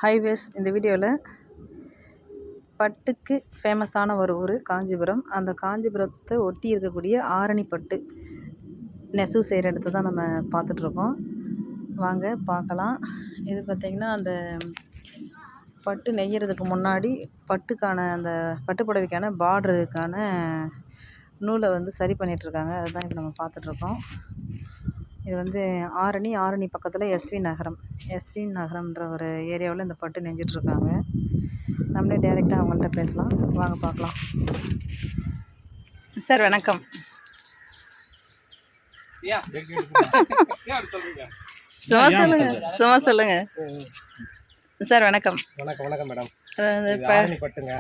Highways இந்த வீடியோவில் பட்டுக்கு ஃபேமஸான ஒரு ஊர் காஞ்சிபுரம். அந்த காஞ்சிபுரத்தை ஒட்டி இருக்கக்கூடிய ஆரணி பட்டு நெசவு செய்கிற இடத்த தான் நம்ம பார்த்துட்ருக்கோம். வாங்க பார்க்கலாம். இது பார்த்திங்கன்னா அந்த பட்டு நெய்யறதுக்கு முன்னாடி பட்டுக்கான அந்த பட்டு புடவைக்கான பார்டருக்கான நூலை சரி பண்ணிகிட்ருக்காங்க. அதுதான் இப்போ நம்ம பார்த்துட்ருக்கோம். இது ஆரணி பக்கத்தில் எஸ்வி நகரம்ன்ற ஒரு ஏரியாவில் இந்த பட்டு நெஞ்சிட்ருக்காங்க. நம்மளே டைரெக்டாக அவங்கள்ட்ட பேசலாம். வாங்க பார்க்கலாம். சார் வணக்கம். சும்மா சொல்லுங்க சார். வணக்கம். வணக்கம் மேடம். பட்டுங்க.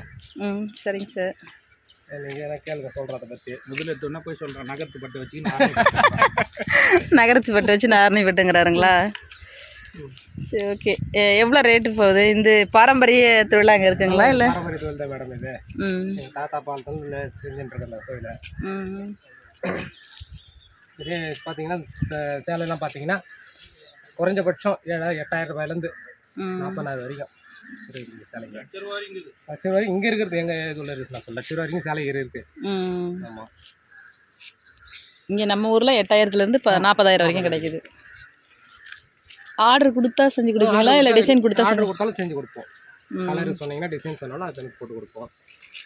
சரிங்க சார். நீங்கள் என்ன கேளுங்க சொல்கிறத பற்றி. முதல்ல எடுத்தோன்னா போய் சொல்கிறேன். நகரத்து பட்டு வச்சு நகரத்து பட்டு வச்சு ஆரணி பட்டுங்கிறாருங்களா? சரி, ஓகே. எவ்வளோ ரேட்டு போகுது? இந்த பாரம்பரிய தொழில் அங்கே இருக்குங்களா? இல்லை, பாரம்பரிய தொழில் தான் மேடம். இது எங்கள் தாத்தா பாலத்தில் செஞ்சுட்டுருக்கேன் அந்த தொழிலை. இதே பார்த்தீங்கன்னா இந்த சேலைலாம் பார்த்தீங்கன்னா குறைஞ்சபட்சம் 7,000-8,000 ரூபாயிலேருந்து 40,000 வரைக்கும் சேலைங்க. லட்ச ரூபா வரைக்கும் இங்கே இருக்கிறது எங்கள் இதில் இருக்குது. நான் லட்ச ரூபா வரைக்கும் சேலை இருக்குது. ஆமாம், இங்கே நம்ம ஊரில் 8,000-லேருந்து 40,000 வரைக்கும் கிடைக்குது. ஆர்டர் கொடுத்தா செஞ்சு கொடுப்பீங்களா? இல்லை டிசைன் கொடுத்தா? ஆர்டர் கொடுத்தாலும் செஞ்சு கொடுப்போம். கலர் சொன்னீங்கன்னா டிசைன் சொன்னாலும் அது போட்டு கொடுப்போம்.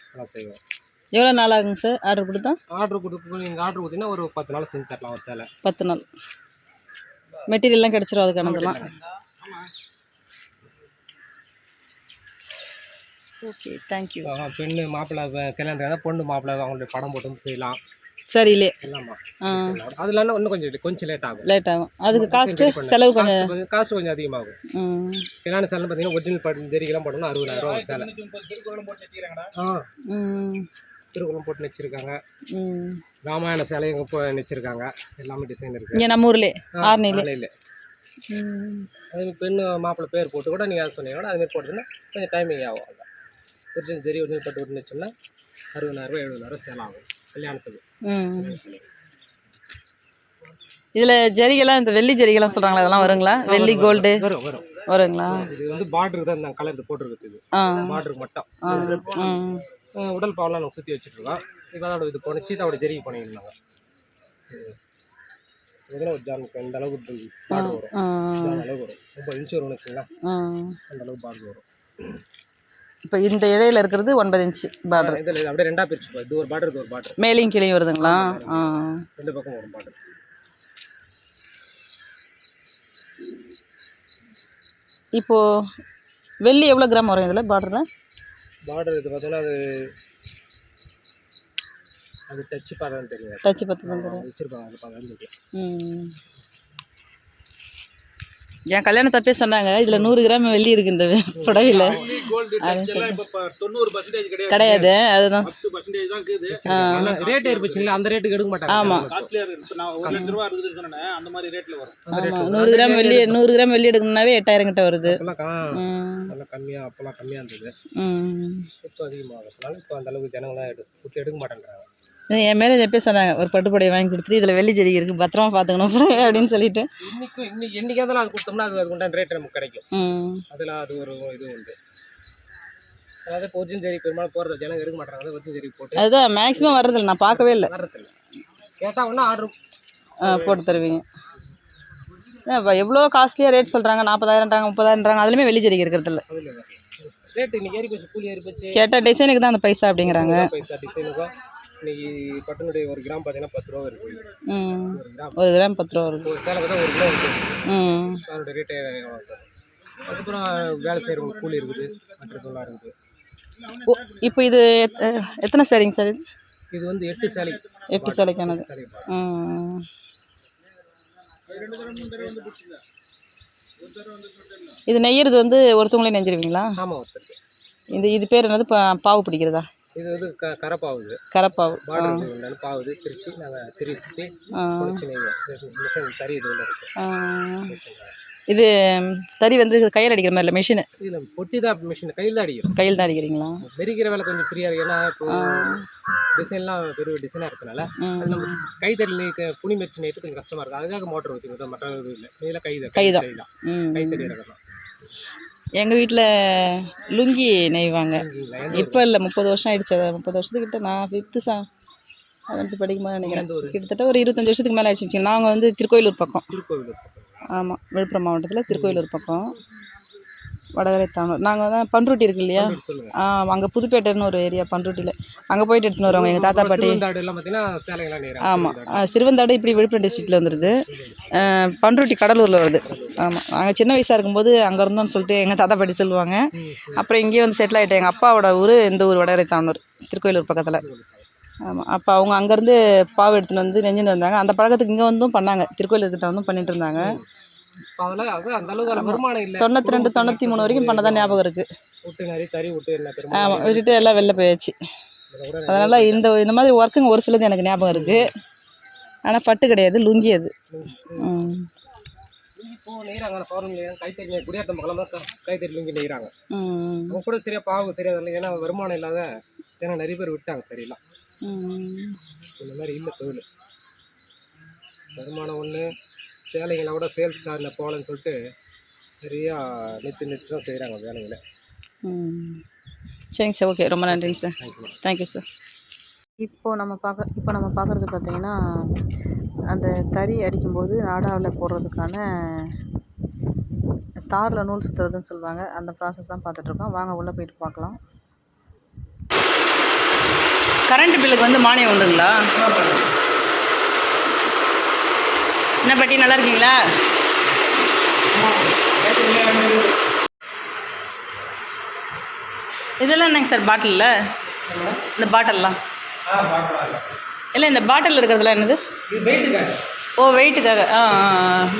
நல்லா செய்வோம். எவ்வளோ நாள் ஆகுங்க சார் ஆர்டர் கொடுத்தா? ஆர்டர் கொடுத்து நீங்கள் ஆர்டர் கொடுத்தீங்கன்னா ஒரு 10 நாள் செஞ்சு தரலாம். ஒரு சேலை 10 நாள். மெட்டீரியல்லாம் கிடச்சிரும் அதுக்கானதெல்லாம்? Okay, thank you. பெண்ணு மாப்பிள்ளை கல்யாணத்துக்கு பொண்ணு மாப்பிள்ளை அவங்களுடைய படம் போட்டு செய்யலாம். சரியில்லே எல்லாமா அதில் இன்னும் கொஞ்சம் லேட் ஆகும். அதுக்கு காஸ்ட்டு செலவு கொஞ்சம் அதிகமாகும். கல்யாண சேலை பார்த்தீங்கன்னா ஒரிஜினல் பட்டு ஜெரிகெல்லாம் போட்டோம்னா 60,000 சேலை. திருக்குளம் போட்டு நெச்சிருக்காங்க. ராமாயண சேலை எங்கே நெச்சிருக்காங்க. எல்லாமே டிசைன் இருக்குது இங்கே நம்ம ஊர்லேயே ஆரணியில். அது பெண்ணு மாப்பிள்ளை பேர் போட்டு கூட நீங்கள் அதை சொன்னீங்கன்னா அதுமாதிரி போட்டதுன்னா கொஞ்சம் டைமிங் ஆகும். அதான் ஒரிஜினல் ஜெரி ஒரிஜினல் பட்டு விட்டு நெச்சோம்னா 60,000-70,000 சேலை ஆகும் கல்யாணத்துக்கு. இதில் ஜரிகெல்லாம் இந்த வெள்ளி ஜரிகெல்லாம் சொல்கிறாங்களா? அதெல்லாம் வருங்களா? வெள்ளி கோல்டு வருங்களா? இது பார்டருக்கு தான் இந்த கலர் போட்டுருக்குது. இது பார்டருக்கு மட்டும். உடல் பாவெல்லாம் நாங்கள் சுற்றி வச்சுட்ருக்கோம். இப்போ அதோட இது போன சீதாவோட ஜெரிக்கு பண்ணியிருந்தாங்க. இதெல்லாம் ஒரு ஜானுக்கு இந்த அளவுக்கு பார்டர் வரும். அளவுக்கு வரும். 9 இன்ச்சு வரும்னு வச்சுங்களா? அந்த அளவுக்கு பார்டர் வரும். இப்போ இந்த இடையில இருக்கிறது 9 இன்ச்சு பார்டர். இதில் அப்படியே ரெண்டாக பிரிச்சு இது ஒரு பார்டர், இது ஒரு பார்டர். மேலேயும் கீழே வருதுங்களா? ரெண்டு பக்கம் வரும் பார்டர். இப்போது வெள்ளி எவ்வளோ கிராம் வரும் இதில் பார்டரில்? பார்டர் இது பார்த்தீங்கன்னா அது டச்சு பார்டர்னு தெரியும். டச்சு பார்த்து தான் தெரியும் வச்சுருப்பாங்க. அது பார்க்க என் கல்யாணத்தப்பே சொன்னாங்க இதில் 100 கிராம் வெள்ளி இருக்குது இந்த புடவையில். கிடையாது, அதுதான் ரேட் ஏற்பச்சுங்களா? அந்த ரேட்டுக்கு எடுக்க மாட்டாங்க. ஆமாம், 100 கிராம் வெள்ளி 100 கிராம் வெள்ளி எடுக்கணும்னாவே 8,000 கிட்ட வருது. அப்போல்லாம் கம்மியாக இருந்தது. இப்போ அதிகமாகிறதுனால இப்போ அந்த அளவுக்கு ஜனங்களாம் எடுக்க மாட்டேங்கிறாங்க. என் மேரேஜ் எப்போ சொன்னாங்க ஒரு பட்டு புடவை வாங்கி கொடுத்துட்டு இதில் வெள்ளி ஜெரி இருக்குது பத்திரமா பார்த்துக்கணும் அப்படின்னு சொல்லிட்டு. என்னைக்காக தான் அது கொடுத்தோம்னா அது உண்டான ரேட் நமக்கு கிடைக்கும். அதில் அது ஒரு இது உண்டு. அதாவது ஒரிஜினல் ஜெரி பெரும்பாலும் போகிறது ஜனங்க எடுக்க மாட்டாங்க. அதை ஒரிஜினல் ஜெரி போட்டு அதுதான் மேக்ஸிமம் வர்றதில்லை. நான் பார்க்கவே இல்லை. வர்றதில்லை. கேட்டால் ஒன்றா ஆர்டர் போட்டு தருவீங்க. எவ்வளோ காஸ்ட்லியாக ரேட் சொல்கிறாங்க. 40,000ன்றாங்க, 30,000ன்றாங்க. அதுலேயுமே வெள்ளி ஜெரி இருக்கிறதில்ல. ரேட்டு இன்னைக்கு ஏறி போச்சு, கூலி ஏறி போச்சு. கேட்டால் டிசைனுக்கு தான் அந்த பைசா அப்படிங்கிறாங்க. பைசா டிசைனுக்கும் இன்னைக்கு பட்டுனுடைய 1 கிராம் பார்த்தீங்கன்னா 10 ரூபா இருக்குது. 1 கிராம் 10 ரூபா வருது. ஒரு சேலை தான் 1 கிலோ இருக்குது. அதோட ரேட்டு. அதுக்கப்புறம் வேலை செய்கிறவங்க கூலி இருக்குது, மற்றதெல்லாம் இருக்குது. இப்போ இது எத்தனை சேலைங்க சார்? இது 8 சேலை. 8 சேலைக்கானது. இது நெய்யறது ஒருத்தவங்களே நெஞ்சிருவீங்களா? ஆமாம், ஒருத்தருக்கு. இது பேர் என்னது? பாவு பிடிக்கிறதா? இது கரப்பாவுது. கரப்பாவு பாவுது. திருச்சி நாங்கள் திருச்சி மிஷின் தறி இது உள்ள இருக்குது. இது தறி கையில் அடிக்கிற மாதிரி இல்லை, மிஷினு? இல்லை, பொட்டி தான் மிஷின். கையில் தான் அடிக்கிறோம். கையில் தான் அடிக்கிறீங்களா? மெரிக்கிற வேலை கொஞ்சம் ஃப்ரீயாக இருக்குது. ஏன்னா இப்போ டிசைன்லாம் பெரிய டிசைனாக இருக்கிறதுனால நம்ம கைத்தறி புனி மெரிச்சு நேற்று கொஞ்சம் கஷ்டமாக இருக்குது. அதுக்காக மோட்டர் வச்சுருக்கோம். மற்ற இது இல்லை. இதில் கைதான் கைத்தறி எடுக்கலாம். எங்கள் வீட்டில் லுங்கி நெய்வாங்க. இல்லைங்களா? இப்போ இல்லை, 30 வருஷம் ஆயிடுச்சு. அது 30 வருஷத்துக்கிட்ட நான் 5th 7th படிக்கும்போது நினைக்கிறேன். கிட்டத்தட்ட ஒரு 25 வருஷத்துக்கு மேலே ஆயிடுச்சு. நாங்கள் வந்து திருக்கோயிலூர் பக்கம். திருக்கோவிலூர் ஆமாம், விழுப்புரம் மாவட்டத்தில் திருக்கோயிலூர் பக்கம், வடகரை தானூர். நாங்கள் தான் பண்ருட்டி இருக்கு இல்லையா, சொல்லுங்கள். அங்கே புதுப்பேட்டைன்னு ஒரு ஏரியா பண்ருட்டியில். அங்கே போயிட்டு எடுத்துன்னு வருவாங்க எங்கள் தாத்தா பாட்டி. சிறுவந்தாடுலாம் பார்த்தீங்கன்னா சேலைகள்லாம் நெய்கிறாங்க. ஆமாம், சிறுவந்தாடு இப்படி விழுப்புரம் டிஸ்ட்ரிக்டில் வந்துடுது. பண்ருட்டி கடலூரில் வருது. ஆமாம், நாங்கள் சின்ன வயசாக இருக்கும்போது அங்கே இருந்தோம்னு சொல்லிட்டு எங்கள் தாத்தா பாட்டி சொல்லுவாங்க. அப்புறம் இங்கேயே வந்து செட்டில் ஆகிட்டேன். எங்கள் அப்பாவோட ஊர் இந்த ஊர் வடகரை தானூர், திருக்கோயிலூர் பக்கத்தில். ஆமாம், அப்போ அவங்க அங்கேருந்து பாவு எடுத்துன்னு வந்து நெஞ்சுன்னு வந்தாங்க. அந்த பழக்கத்துக்கு இங்கே வந்தும் பண்ணாங்க, திருக்கோயிலூர்கிட்ட வந்தும் பண்ணிட்டு இருந்தாங்க. அதெல்லாம் அது அந்த அளவுக்கு வருமானம் இல்லை. 92 93 வரைக்கும் பண்ணதான் ஞாபகம் இருக்குது. விட்டு நிறைய தறி விட்டு என்ன பெருமாள் ஆமாம், விட்டுட்டு எல்லாம் வெளில போயாச்சு. அதனால் இந்த மாதிரி ஒர்க்குங்க ஒரு சிலது எனக்கு ஞாபகம் இருக்குது. ஆனால் பட்டு கிடையாது, லுங்கி அது. இப்போ நெய்கிறாங்க. பௌர்ணமி கைத்தறி குடியாத்தம் பக்கம் கைத்தறி லுங்கி நெய்கிறாங்க. அவங்க கூட சரியாக பாவு சரியாக வரல. ஏன்னா வருமானம் இல்லாத, ஏன்னா நிறைய பேர் விட்டாங்க சரியெல்லாம். இந்த மாதிரி இல்லை தொழில். வருமானம் ஒன்று, சேலைங்களை கூட சேல்ஸ் சாரில் போகலன்னு சொல்லிட்டு நிறையா நிறுத்தி தான் செய்கிறாங்க வேலைகளை. சரிங்க சார், ஓகே, ரொம்ப நன்றிங்க சார். Thank you sir. இப்போ நம்ம பார்க்குறது பார்த்திங்கன்னா, அந்த தறி அடிக்கும்போது நாடாவில் போடுறதுக்கான தாரில் நூல் சுற்றுறதுன்னு சொல்லுவாங்க. அந்த ப்ராசஸ் தான் பார்த்துட்ருக்கோம். வாங்க உள்ளே போயிட்டு பார்க்கலாம். கரண்ட் பில்லுக்கு வந்து மானியம் உண்டுங்களா? என்ன பாட்டி, நல்லா இருக்கீங்களா? இதெல்லாம் என்னங்க சார் பாட்டிலில்? இந்த பாட்டில்லாம் இல்லை, இந்த பாட்டில் இருக்கிறதுலாம் என்னது? ஓ, வெயிட்டுக்காக.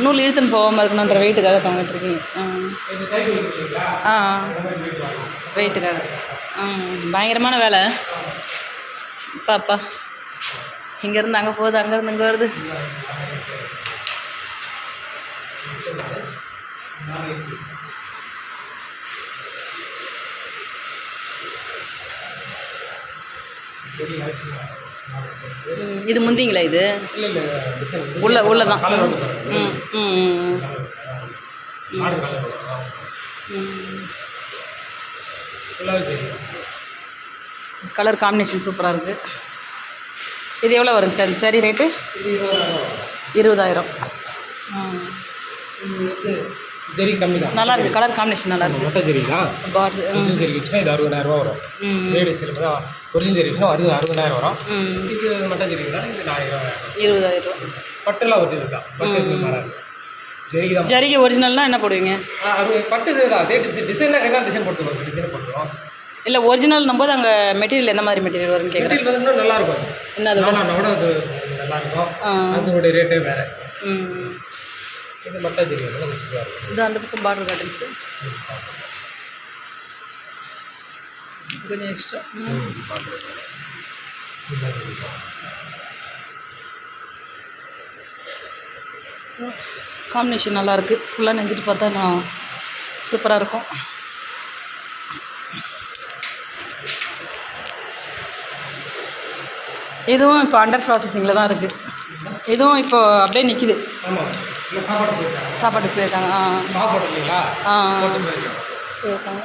நூல் இழுத்துன்னு போகாமல் இருக்கணுன்ற வெயிட்டுக்காக தங்கிட்டுருக்கீங்க. வெயிட்டுக்காக. பயங்கரமான வேலை. பாப்பா, இங்கேருந்து அங்கே போகுது, அங்கேருந்து இங்கே வருது. இது முந்திங்களா? இது உள்ள தான். கலர் காம்பினேஷன் சூப்பராக இருக்குது. இது எவ்வளோ வருங்க சார்? சரி, ரேட்டு 20,000. ஜெரி கம்மி தான். நல்லா இருக்குது, கலர் காம்பினேஷன் நல்லா இருக்குது. மொட்டை ஜெரி தான். ஒரிஜினல் ஜெரி வச்சுன்னா இது 60,000 வரும். லேடிஸ் தான் ஒரிஜினல் ஜெரி வச்சுன்னா 60,000 வரும். இது மொட்டை ஜெரிங்களா? இது 20,000. பட்டுலாம் ஒரிஜினல் தான். பட்டு ஜெரிக்கு தான். ஜரிகை ஒரிஜினல்னால் என்ன போடுவீங்க? அது பட்டு தான். அதே டிசைனில் என்ன டிசைன் போட்டுருவோம். டிசைன் போட்டுருவோம். இல்லை, ஒரிஜினல் போது அங்கே மெட்டீரியல் எந்த மாதிரி மெட்டீரியல் வரும்னு கேட்குறேன். மெட்டீரியல் வந்து நல்லாயிருக்கும். என்ன அது? அது நல்லாயிருக்கும். அதனுடைய ரேட்டே வேறு. இது மொட்டை ஜெரி வந்து வச்சுக்குவாரு. இது அந்த பக்கம் பார்டர் காட்டுங்க சார், கொஞ்சம் எக்ஸ்ட்ரா. காம்பினேஷன் நல்லாயிருக்கு. ஃபுல்லாக நெஞ்சிட்டு பார்த்தா நான் சூப்பராக இருக்கும். இதுவும் இப்போ அண்டர் ப்ராசஸிங்கில் தான் இருக்குது. இதுவும் இப்போ அப்படியே நிற்கிது. சாப்பாட்டுக்கு போயிருக்காங்க. போயிருக்காங்க.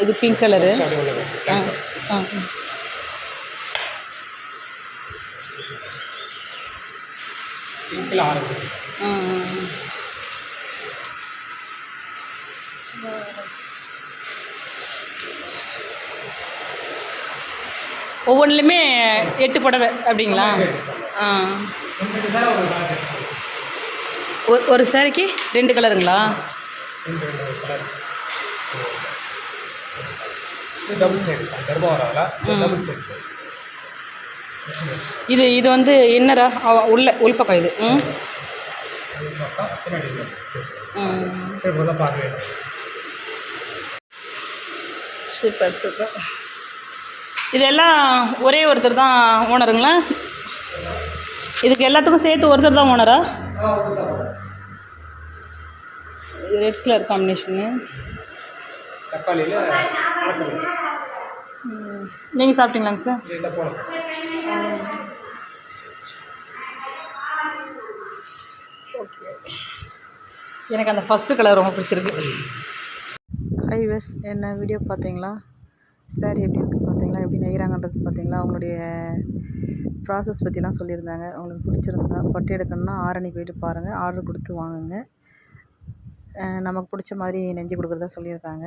இது பிங்க் கலரு. ஒவ்வொன்றுலையுமே 8 புடவை அப்படிங்களா? ஒரு சாரிக்கு 2 கலருங்களா? இது வந்து இன்னரா உள்பக்கம் இது. Super super. இதெல்லாம் ஒரே ஒருத்தர் தான் ஓனருங்களா? இதுக்கு எல்லாத்துக்கும் சேர்த்து ஒருத்தர் தான் ஓனரா? Red colour combination. நீங்கள் சாப்பிட்டீங்களாங்க சார்? ஓகே, எனக்கு அந்த ஃபஸ்ட்டு கலர் ரொம்ப பிடிச்சிருக்கு. ஹாய் வியூவர்ஸ், என்ன வீடியோ பார்த்தீங்களா? சாரி எப்படி இருக்குது பார்த்தீங்களா? எப்படி நெய்கிறாங்கன்றது பார்த்தீங்களா? அவங்களுடைய ப்ராசஸ் பற்றிலாம் சொல்லியிருந்தாங்க. உங்களுக்கு பிடிச்சிருந்தா பட்டு எடுக்கணும்னா ஆரணி போயிட்டு பாருங்கள், ஆர்டர் கொடுத்து வாங்குங்க. நமக்கு பிடிச்ச மாதிரி நெஞ்சு கொடுக்குறதா சொல்லியிருக்காங்க.